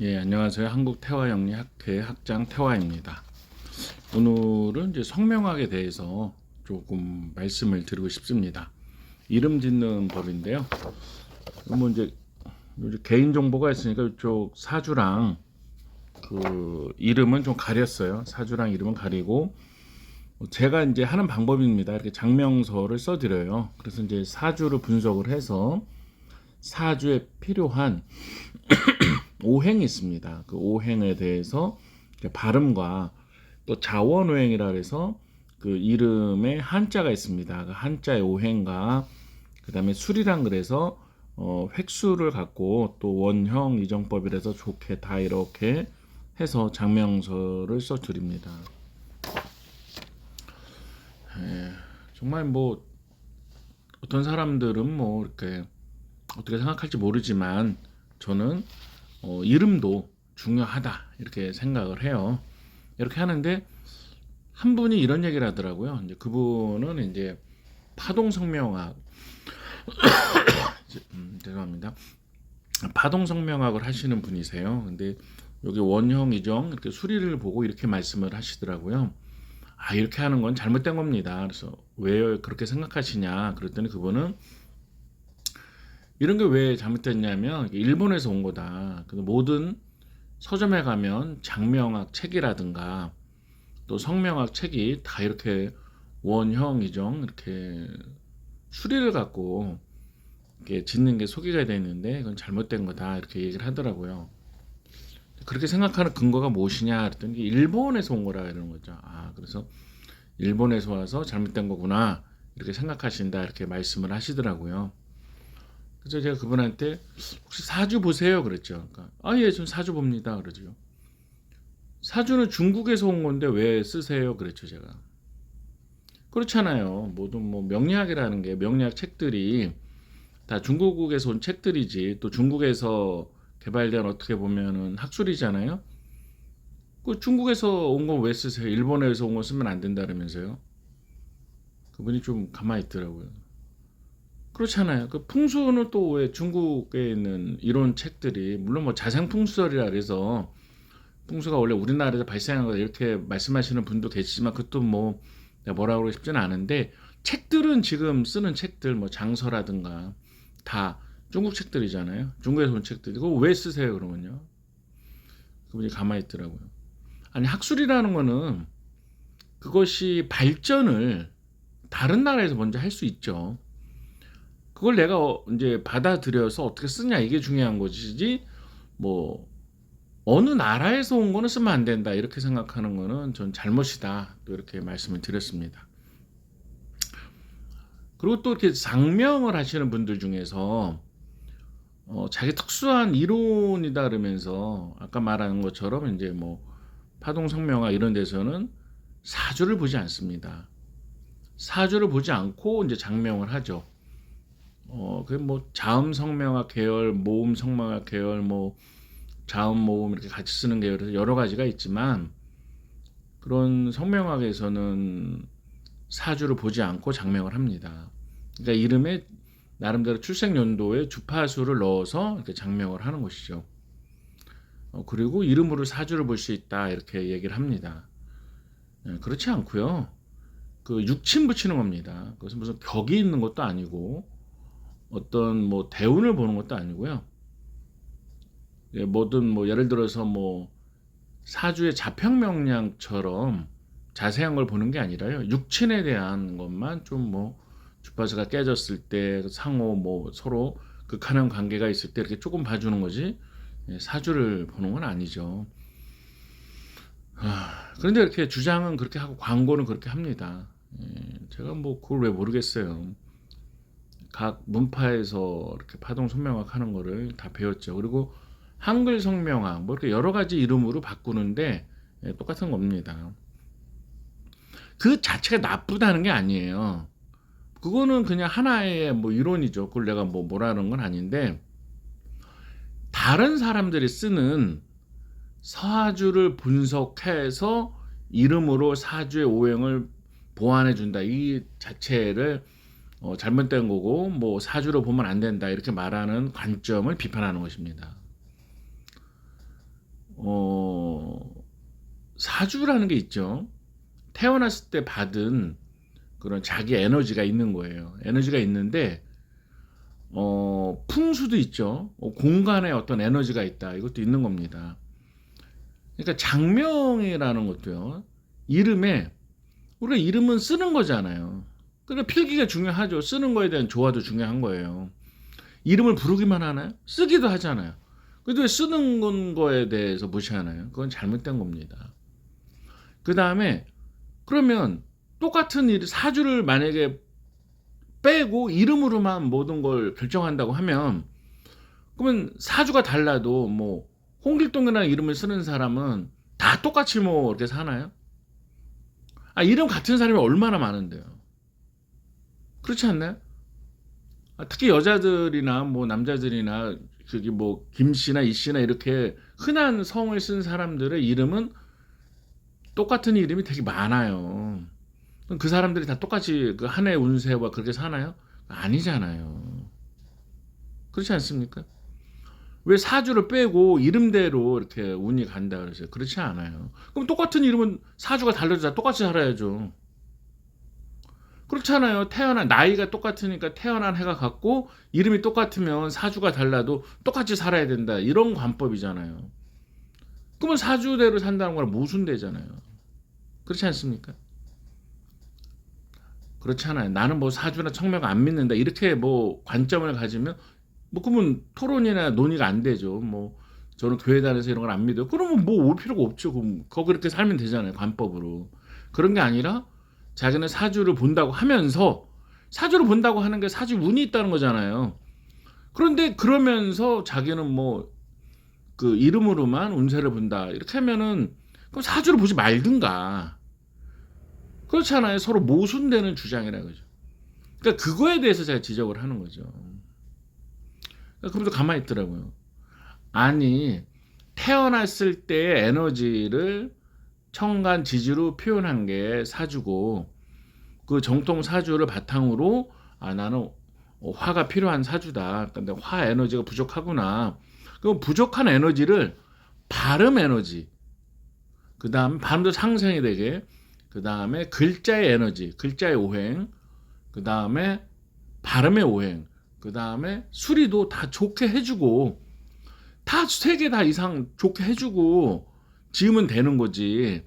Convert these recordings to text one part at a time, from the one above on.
예, 안녕하세요. 한국태화영리학회 학장 태화입니다. 오늘은 이제 성명학에 대해서 조금 말씀을 드리고 싶습니다. 이름 짓는 법인데요. 뭐 이제 개인 정보가 있으니까 이쪽 사주랑 그 이름은 좀 가렸어요. 사주랑 이름은 가리고 제가 이제 하는 방법입니다. 이렇게 장명서를 써드려요. 그래서 이제 사주를 분석을 해서 사주에 필요한 오행이 있습니다. 그 오행에 대해서 발음과 또 자원오행이라 해서 그 이름에 한자가 있습니다. 그 한자의 오행과 그다음에 술이랑 그래서 획수를 갖고 또 원형 이정법이라서 좋게 다 이렇게 해서 장명서를 써드립니다. 정말 뭐 어떤 사람들은 뭐 이렇게 어떻게 생각할지 모르지만 저는 이름도 중요하다 이렇게 생각을 해요. 이렇게 하는데 한 분이 이런 얘기를 하더라고요. 이제 그분은 이제 파동성명학 죄송합니다. 파동성명학을 하시는 분이세요. 근데 여기 원형 이정 이렇게 수리를 보고 이렇게 말씀을 하시더라고요. 아, 이렇게 하는 건 잘못된 겁니다. 그래서 왜 그렇게 생각하시냐 그랬더니 그분은 이런 게 왜 잘못됐냐면 일본에서 온 거다. 모든 서점에 가면 장명학 책이라든가 또 성명학 책이 다 이렇게 원형 이정 이렇게 수리를 갖고 이렇게 짓는 게 소개가 되어 있는데 이건 잘못된 거다 이렇게 얘기를 하더라고요. 그렇게 생각하는 근거가 무엇이냐 그랬더니 일본에서 온 거라 이러는 거죠. 아, 그래서 일본에서 와서 잘못된 거구나 이렇게 생각하신다 이렇게 말씀을 하시더라고요. 그래서 제가 그분한테 혹시 사주 보세요 그랬죠. 그러니까 예, 전 사주 봅니다 그러죠. 사주는 중국에서 온 건데 왜 쓰세요 그랬죠 제가. 그렇잖아요. 모든 뭐 명리학이라는 게 명리학 책들이 다 중국에서 온 책들이지 또 중국에서 개발된 어떻게 보면은 학술이잖아요. 그 중국에서 온 건 왜 쓰세요? 일본에서 온 거 쓰면 안 된다면서요. 그분이 좀 가만히 있더라고요. 그렇잖아요. 그 풍수는 또 왜 중국에 있는 이론 책들이 물론 뭐 자생풍수설이라 그래서 풍수가 원래 우리나라에서 발생한 거 이렇게 말씀하시는 분도 계시지만 그것도 뭐 내가 뭐라고 그러고 싶지는 않은데 책들은 지금 쓰는 책들 뭐 장서라든가 다 중국 책들이잖아요. 중국에서 온 책들이 그거 왜 쓰세요 그러면요. 그분이 가만히 있더라고요. 아니 학술이라는 거는 그것이 발전을 다른 나라에서 먼저 할 수 있죠. 그걸 내가 이제 받아들여서 어떻게 쓰냐 이게 중요한 것이지 뭐 어느 나라에서 온 거는 쓰면 안 된다 이렇게 생각하는 거는 전 잘못이다 또 이렇게 말씀을 드렸습니다. 그리고 또 이렇게 장명을 하시는 분들 중에서 자기 특수한 이론이다 그러면서 아까 말하는 것처럼 이제 뭐 파동성명학 이런 데서는 사주를 보지 않습니다. 사주를 보지 않고 이제 장명을 하죠. 그 뭐 자음성명학 계열, 모음성명학 계열, 뭐 자음, 모음 이렇게 같이 쓰는 계열에서 여러 가지가 있지만 그런 성명학에서는 사주를 보지 않고 장명을 합니다. 그러니까 이름에 나름대로 출생 연도에 주파수를 넣어서 이렇게 장명을 하는 것이죠. 그리고 이름으로 사주를 볼 수 있다 이렇게 얘기를 합니다. 그렇지 않고요. 그 육친 붙이는 겁니다. 그것은 무슨 격이 있는 것도 아니고 어떤 뭐 대운을 보는 것도 아니고요. 뭐든 뭐 예를 들어서 뭐 사주의 자평명량처럼 자세한 걸 보는 게 아니라요. 육친에 대한 것만 좀 뭐 주파수가 깨졌을 때 상호 뭐 서로 극한한 관계가 있을 때 이렇게 조금 봐주는 거지 사주를 보는 건 아니죠. 그런데 이렇게 주장은 그렇게 하고 광고는 그렇게 합니다. 제가 뭐 그걸 왜 모르겠어요. 각 문파에서 이렇게 파동 성명학 하는 거를 다 배웠죠. 그리고 한글 성명학 뭐 이렇게 여러 가지 이름으로 바꾸는데 똑같은 겁니다. 그 자체가 나쁘다는 게 아니에요. 그거는 그냥 하나의 뭐 이론이죠. 그걸 내가 뭐 뭐라는 건 아닌데 다른 사람들이 쓰는 사주를 분석해서 이름으로 사주의 오행을 보완해 준다. 이 자체를 잘못된 거고 뭐 사주로 보면 안 된다 이렇게 말하는 관점을 비판하는 것입니다. 어 사주라는 게 있죠. 태어났을 때 받은 그런 자기 에너지가 있는 거예요. 에너지가 있는데 풍수도 있죠. 공간에 어떤 에너지가 있다. 이것도 있는 겁니다. 그러니까 장명이라는 것도요. 이름에 우리가 이름은 쓰는 거잖아요. 그러니까 필기가 중요하죠. 쓰는 거에 대한 조화도 중요한 거예요. 이름을 부르기만 하나요? 쓰기도 하잖아요. 근데 왜 쓰는 거에 대해서 무시하나요? 그건 잘못된 겁니다. 그다음에 그러면 똑같은 사주를 만약에 빼고 이름으로만 모든 걸 결정한다고 하면 그러면 사주가 달라도 뭐 홍길동이라는 이름을 쓰는 사람은 다 똑같이 뭐 이렇게 사나요? 이름 같은 사람이 얼마나 많은데요. 그렇지 않나요? 특히 여자들이나 뭐 남자들이나 저기 뭐 김씨나 이씨나 이렇게 흔한 성을 쓴 사람들의 이름은 똑같은 이름이 되게 많아요. 그 사람들이 다 똑같이 그 한 해 운세와 그렇게 사나요? 아니잖아요. 그렇지 않습니까? 왜 사주를 빼고 이름대로 이렇게 운이 간다 그러세요? 그렇지 않아요. 그럼 똑같은 이름은 사주가 달라도 다 똑같이 살아야죠. 그렇잖아요. 태어난 나이가 똑같으니까 태어난 해가 같고 이름이 똑같으면 사주가 달라도 똑같이 살아야 된다. 이런 관법이잖아요. 그러면 사주대로 산다는 거랑 모순되잖아요. 그렇지 않습니까? 그렇잖아요. 나는 뭐 사주나 청명 안 믿는다. 이렇게 뭐 관점을 가지면 뭐 그러면 토론이나 논의가 안 되죠. 뭐 저는 교회 다녀서 이런 걸 안 믿어요. 그러면 뭐 올 필요가 없죠. 그럼 거 그렇게 살면 되잖아요. 관법으로. 그런 게 아니라 자기는 사주를 본다고 하면서 사주를 본다고 하는 게 사주 운이 있다는 거잖아요. 그런데 그러면서 자기는 뭐 그 이름으로만 운세를 본다. 이렇게 하면은 그럼 사주를 보지 말든가. 그렇잖아요. 서로 모순되는 주장이라 그죠. 그러니까 그거에 대해서 제가 지적을 하는 거죠. 그러니까 그분도 가만히 있더라고요. 아니 태어났을 때의 에너지를 천간 지지로 표현한 게 사주고 그 정통 사주를 바탕으로 나는 화가 필요한 사주다. 근데 화 에너지가 부족하구나. 그 부족한 에너지를 발음 에너지, 그 다음에 발음도 상승이 되게, 그 다음에 글자의 에너지, 글자의 오행, 그 다음에 발음의 오행, 그 다음에 수리도 다 좋게 해주고 다 세 개 다 이상 좋게 해주고 지으면 되는 거지.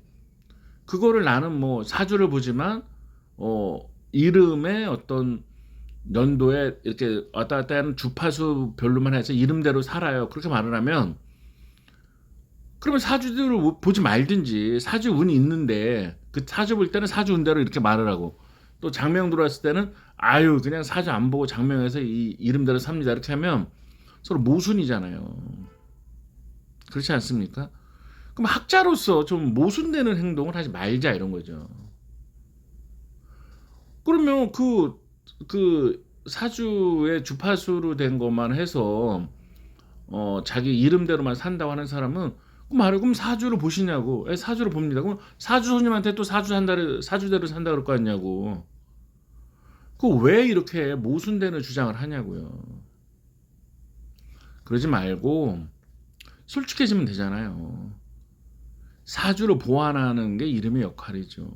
그거를 나는 뭐 사주를 보지만 이름의 어떤 연도에 이렇게 왔다 갔다 하는 주파수 별로만 해서 이름대로 살아요. 그렇게 말을 하면 그러면 사주대로 보지 말든지 사주 운이 있는데 그 사주 볼 때는 사주 운대로 이렇게 말을 하고 또 장명 들어왔을 때는 아유 그냥 사주 안 보고 장명해서 이 이름대로 삽니다. 이렇게 하면 서로 모순이잖아요. 그렇지 않습니까? 그럼 학자로서 좀 모순되는 행동을 하지 말자 이런 거죠. 그러면 그 사주의 주파수로 된 것만 해서 자기 이름대로만 산다고 하는 사람은 그럼 사주를 보시냐고. 사주를 봅니다. 그럼 사주 손님한테 또 사주대로 산다 그럴 거 아니냐고. 그 왜 이렇게 모순되는 주장을 하냐고요. 그러지 말고 솔직해지면 되잖아요. 사주를 보완하는 게 이름의 역할이죠.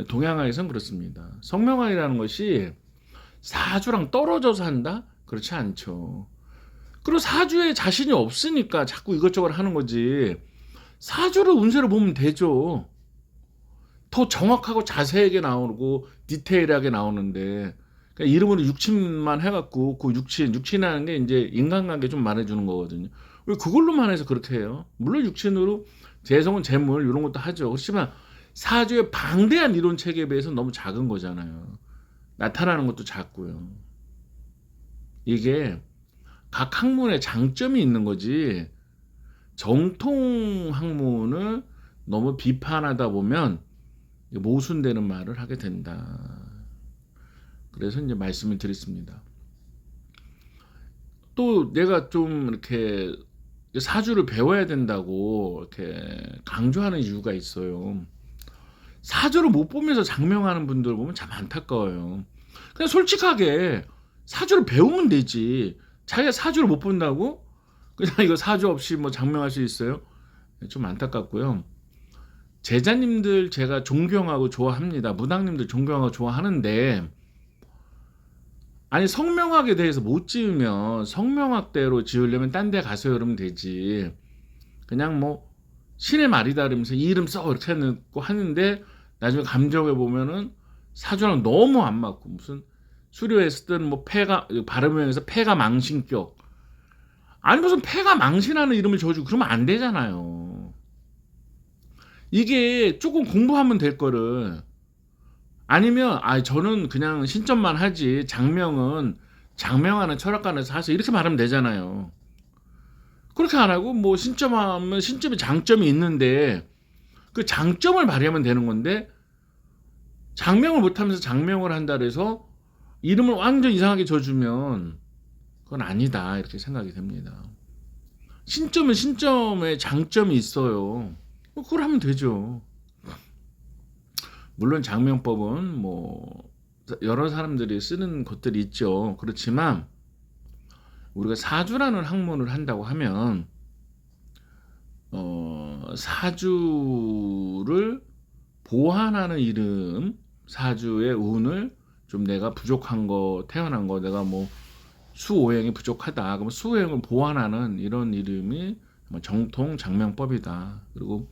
동양화에선 그렇습니다. 성명화이라는 것이 사주랑 떨어져서 한다? 그렇지 않죠. 그리고 사주에 자신이 없으니까 자꾸 이것저것 하는 거지. 사주를 운세를 보면 되죠. 더 정확하고 자세하게 나오고 디테일하게 나오는데 그러니까 이름으로 육친만 해갖고 그 육친이라는 게 이제 인간관계 좀 말해주는 거거든요. 왜 그걸로만 해서 그렇게 해요? 물론 육친으로 재성은 재물 이런 것도 하죠. 그렇지만 사주의 방대한 이론 체계에 비해서 너무 작은 거잖아요. 나타나는 것도 작고요. 이게 각 학문에 장점이 있는 거지 정통 학문을 너무 비판하다 보면 모순되는 말을 하게 된다. 그래서 이제 말씀을 드렸습니다. 또 내가 좀 이렇게 사주를 배워야 된다고 이렇게 강조하는 이유가 있어요. 사주를 못 보면서 장명하는 분들 보면 참 안타까워요. 그냥 솔직하게 사주를 배우면 되지. 자기가 사주를 못 본다고? 그냥 이거 사주 없이 뭐 장명할 수 있어요? 좀 안타깝고요. 제자님들 제가 존경하고 좋아합니다. 무당님들 존경하고 좋아하는데, 아니 성명학에 대해서 못 지으면 성명학대로 지으려면 딴 데 가서 그러면 되지. 그냥 뭐 신의 말이다 그러면서 이 이름 써 이렇게 해놓고 하는데, 나중에 감정해 보면은 사주랑 너무 안 맞고, 무슨 수료했을 때는 뭐 폐가 발음형에서 폐가 망신격, 아니 무슨 폐가 망신하는 이름을 줘주고 그러면 안 되잖아요. 이게 조금 공부하면 될 거를, 아니면 저는 그냥 신점만 하지 장명은 장명하는 철학관에서 하세요 이렇게 말하면 되잖아요. 그렇게 안 하고 뭐 신점하면 신점에 장점이 있는데 그 장점을 발휘하면 되는 건데, 장명을 못하면서 장명을 한다 그래서 이름을 완전 이상하게 줘주면 그건 아니다 이렇게 생각이 됩니다. 신점은 신점에 장점이 있어요. 그걸 하면 되죠. 물론 장명법은 뭐 여러 사람들이 쓰는 것들이 있죠. 그렇지만 우리가 사주라는 학문을 한다고 하면 사주를 보완하는 이름, 사주의 운을 좀 내가 부족한 거, 태어난 거, 내가 뭐 수오행이 부족하다, 그럼 수오행을 보완하는 이런 이름이 정통 장명법이다. 그리고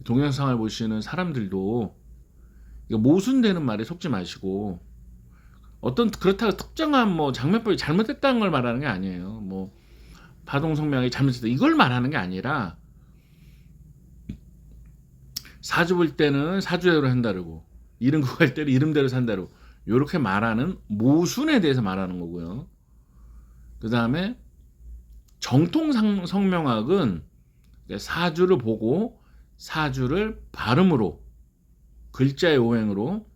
동영상을 보시는 사람들도 이거 모순되는 말에 속지 마시고, 어떤 그렇다고 특정한 뭐 장명법이 잘못됐다는 걸 말하는 게 아니에요. 뭐 파동성명이 잘못됐다 이걸 말하는 게 아니라, 사주 볼 때는 사주대로 한다고, 이름 구할 때는 이름대로 산다고, 이렇게 말하는 모순에 대해서 말하는 거고요. 그 다음에 정통 성명학은 사주를 보고 사주를 발음으로, 글자의 오행으로,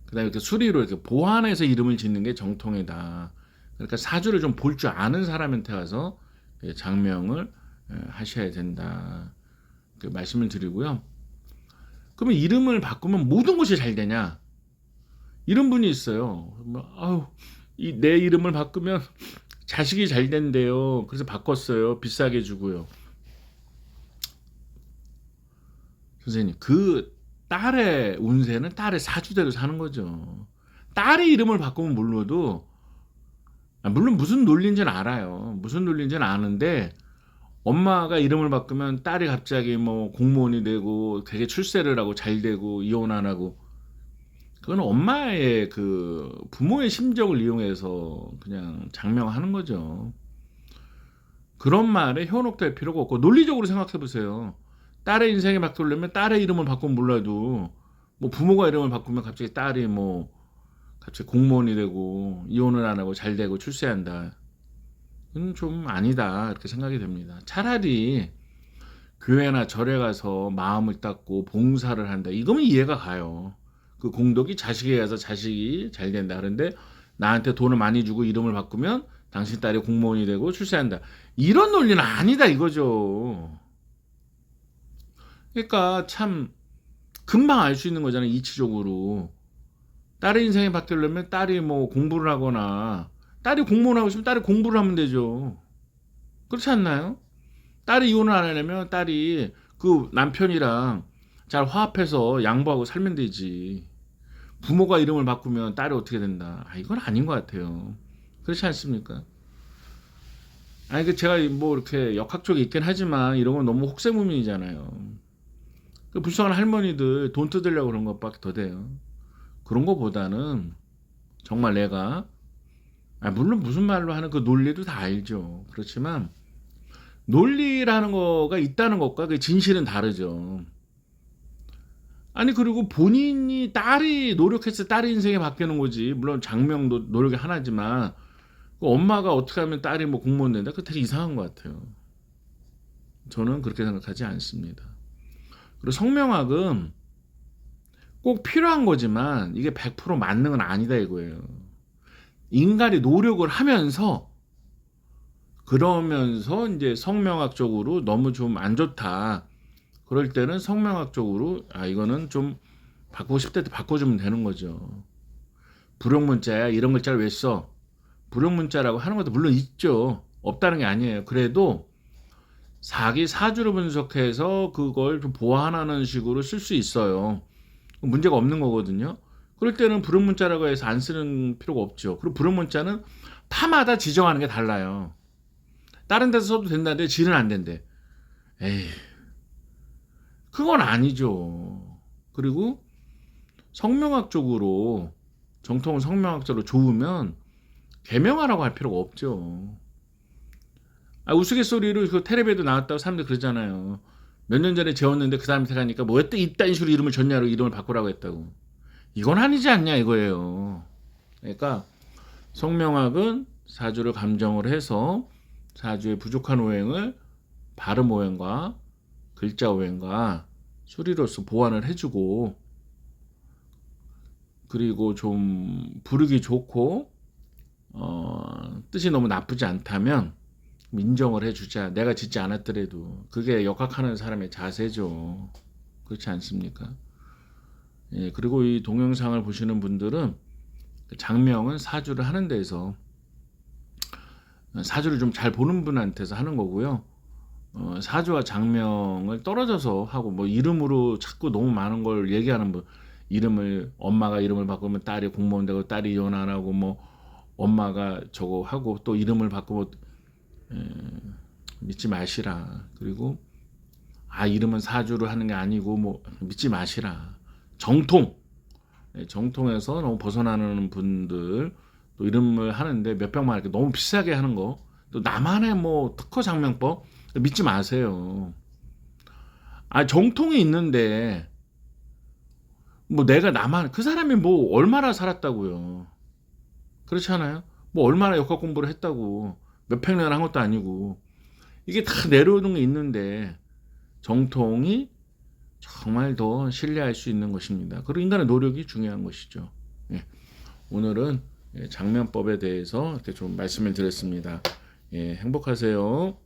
그다음에 이렇게 수리로 이렇게 보완해서 이름을 짓는 게 정통이다. 그러니까 사주를 좀 볼 줄 아는 사람한테 가서 장명을 하셔야 된다. 그 말씀을 드리고요. 그러면 이름을 바꾸면 모든 것이 잘 되냐? 이런 분이 있어요. 내 이름을 바꾸면 자식이 잘 된대요. 그래서 바꿨어요. 비싸게 주고요. 선생님, 그 딸의 운세는 딸의 사주대로 사는 거죠. 딸의 이름을 바꾸면 몰라도, 물론 무슨 논리인지는 알아요. 무슨 논리인지는 아는데, 엄마가 이름을 바꾸면 딸이 갑자기 뭐 공무원이 되고 되게 출세를 하고 잘 되고 이혼 안 하고, 그건 엄마의 그 부모의 심정을 이용해서 그냥 장명하는 거죠. 그런 말에 현혹될 필요가 없고, 논리적으로 생각해 보세요. 딸의 인생에 바꾸려면 딸의 이름을 바꾸면 몰라도, 뭐 부모가 이름을 바꾸면 갑자기 딸이 뭐 갑자기 공무원이 되고 이혼을 안 하고 잘 되고 출세한다. 그건 좀 아니다 이렇게 생각이 됩니다. 차라리 교회나 절에 가서 마음을 닦고 봉사를 한다, 이거면 이해가 가요. 그 공덕이 자식에 가서 자식이 잘 된다. 그런데 나한테 돈을 많이 주고 이름을 바꾸면 당신 딸이 공무원이 되고 출세한다, 이런 논리는 아니다 이거죠. 그러니까 참 금방 알 수 있는 거잖아요. 이치적으로 딸의 인생이 바뀌려면 딸이 뭐 공부를 하거나, 딸이 공무원 하고 싶으면 딸이 공부를 하면 되죠. 그렇지 않나요? 딸이 이혼을 안 하려면 딸이 그 남편이랑 잘 화합해서 양보하고 살면 되지. 부모가 이름을 바꾸면 딸이 어떻게 된다, 이건 아닌 것 같아요. 그렇지 않습니까? 그 제가 뭐 이렇게 역학 쪽에 있긴 하지만 이런 건 너무 혹세무민이잖아요. 그 불쌍한 할머니들 돈 뜯으려고 그런 것밖에 더 돼요. 그런 거보다는 정말 내가, 물론 무슨 말로 하는 그 논리도 다 알죠. 그렇지만 논리라는 거가 있다는 것과 그 진실은 다르죠. 그리고 본인이 딸이 노력해서 딸의 인생이 바뀌는 거지. 물론 장명도 노력이 하나지만 그 엄마가 어떻게 하면 딸이 뭐 공무원 된다, 그거 되게 이상한 것 같아요. 저는 그렇게 생각하지 않습니다. 그리고 성명학은 꼭 필요한 거지만 이게 100% 맞는 건 아니다 이거예요. 인간이 노력을 하면서, 그러면서 이제 성명학적으로 너무 좀 안 좋다, 그럴 때는 성명학적으로 이거는 좀 바꾸고 싶을 때 바꿔주면 되는 거죠. 불용문자야 이런 글자를 왜 써? 불용문자라고 하는 것도 물론 있죠. 없다는 게 아니에요. 그래도 사기 사주를 분석해서 그걸 좀 보완하는 식으로 쓸 수 있어요. 문제가 없는 거거든요. 그럴 때는 불응문자라고 해서 안 쓰는 필요가 없죠. 그리고 불응문자는 파마다 지정하는 게 달라요. 다른 데서 써도 된다는데 지는 안 된대. 에이, 그건 아니죠. 그리고 성명학적으로 정통은 성명학적으로 좋으면 개명하라고 할 필요가 없죠. 우스갯소리로 그 텔레비에도 나왔다고 사람들 그러잖아요. 몇 년 전에 재웠는데 그 사람한테 가니까 뭐 또 이딴 식으로 이름을 줬냐로 이름을 바꾸라고 했다고. 이건 아니지 않냐 이거예요. 그러니까 성명학은 사주를 감정을 해서 사주의 부족한 오행을 발음 오행과 글자 오행과 소리로서 보완을 해주고, 그리고 좀 부르기 좋고 뜻이 너무 나쁘지 않다면 인정을 해주자. 내가 짓지 않았더라도. 그게 역학하는 사람의 자세죠. 그렇지 않습니까? 예, 그리고 이 동영상을 보시는 분들은 장명은 사주를 하는 데서 사주를 좀 잘 보는 분한테서 하는 거고요. 사주와 장명을 떨어져서 하고 뭐 이름으로 자꾸 너무 많은 걸 얘기하는 분, 이름을 엄마가 이름을 바꾸면 딸이 공무원 되고 딸이 이혼 안 하고 뭐 엄마가 저거 하고 또 이름을 바꾸고 믿지 마시라. 그리고 이름은 사주를 하는 게 아니고 뭐 믿지 마시라. 정통에서 너무 벗어나는 분들 또 이름을 하는데 몇백만 이렇게 너무 비싸게 하는 거, 또 나만의 뭐 특허 장명법 믿지 마세요. 정통이 있는데 뭐 내가 나만, 그 사람이 뭐 얼마나 살았다고요. 그렇지 않아요? 뭐 얼마나 역학 공부를 했다고, 몇백 년 한 것도 아니고. 이게 다 내려오는 게 있는데 정통이 정말 더 신뢰할 수 있는 것입니다. 그리고 인간의 노력이 중요한 것이죠. 예, 오늘은 장면법에 대해서 이렇게 좀 말씀을 드렸습니다. 예, 행복하세요.